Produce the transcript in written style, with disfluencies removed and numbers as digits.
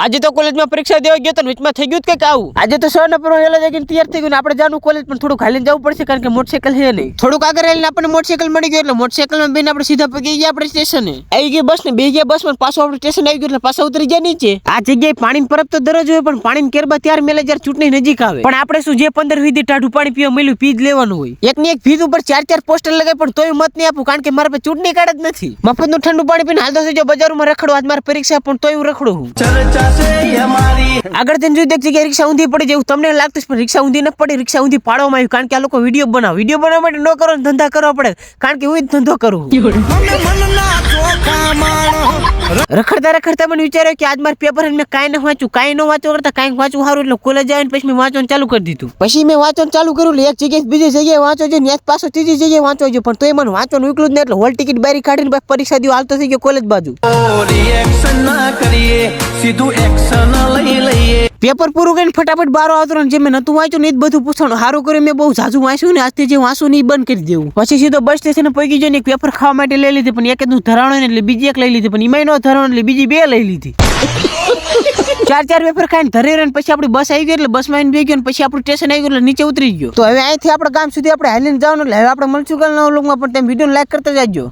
આજે તો કોલેજમાં પરીક્ષા દેવા ગયો તો વચમાં થઈ ગયું કે આવું આજે તો 100 નંબર વેલા જઈને તૈયાર થઈ ગયું આપણે જાનું કોલેજ પણ થોડું ખાલીને જવું પડશે કારણ કે મોટરસાઇકલ છે નહીં થોડુંક આગળ આવીને આપણને મોટરસાઇકલ મળી ગયું એટલે મોટરસાઇકલમાં બેન આપણે સીધા પગી ગયા આપણે સ્ટેશને આવી ગઈ બસ ને બે ગયા બસ માં પાછો આપણે સ્ટેશન આવી ગયું એટલે પાછા ઉતરી ગયા નીચે આ જગ્યાએ પાણી પરબ તો દરરોજ હોય પણ પાણી કેરબા ત્યાર મેલે જ્યારે ચૂંટણી નજીક આવે પણ આપણે શું જે 15 વીધી ટાઢું પાણી પીવા મળ્યું પી જ લેવાનું હોય એક ની એક ફીસ ઉપર 4 પોસ્ટર લગાય પણ તોય મત નહીં આપું કારણ કે મારા પાસે ચૂંટણી કાર્ડ જ નથી મફતનું ઠંડુ પાણી પીને હાલતો થઈ જાવ બજારમાં રખડો આજ મારી પરીક્ષા પણ તોય હું રખડું આગળ જઈને જોઈ દેખ જગ્યાએ રિક્ષા ઊંધી પડી જેવું તમને લાગતું પણ રિક્ષા ઊંધી ન પડી રિક્ષા ઊંધી પાડવામાં આવ્યું કારણ કે આ લોકો વિડીયો બનાવવા માટે ન કરો ધંધા કરવા પડે કારણ કે હું જ ધંધો કરું રખડતા મને વિચાર્યો કે આજ મારે પેપર મેં કાંઈ ન વાંચું કરતા કાંઈક વાંચવું સારું એટલે કોલેજ આવીને પછી મેં વાંચવાનું ચાલુ કરી દીધું પછી મેં વાંચવાનું ચાલુ કર્યું એક જગ્યાએ બીજી જગ્યાએ વાંચો છે ને પાછો ત્રીજી જગ્યાએ વાંચો છે પણ તોય મને વાંચવાનું નીકળું જ નહીં એટલે હોલ ટિકિટ બારી કાઢીને પરીક્ષા દઉં હાલતો થઈ ગયો કોલેજ બાજુ પેપર પૂરું કરીને ફટાફટ બારો આવતો જે મેં નતું વાંચ્યું ને એ બધું પૂછવાનું સારું કર્યું મેં બહુ ઝાઝું વાંચ્યું ને આજથી જે વાંચું નહીં બંધ કરી દેવું પછી સીધો બસ સ્ટેશન પહોંચી જઈને એક પેપર ખાવા માટે લઈ લીધી પણ એક નું ધરાણો ને એટલે બીજી એક લઈ લીધી પણ એમાં નો ધરાણો એટલે બીજી બે લઈ લીધી ચાર પેપર ખાઈને ધરે રહ્યો પછી આપણી બસ આવી ગઈ એટલે બસમાં આવીને બેસી ગયો પછી આપણું સ્ટેશન આવી ગયું એટલે નીચે ઉતરી ગયો તો હવે અહીંથી આપણે ગામ સુધી આપણે હાલીને જવાનું એટલે હવે આપણે મળશું કાલ નવા લોકમાં પણ તમે વિડીયો લાઈક કરતા જાજો।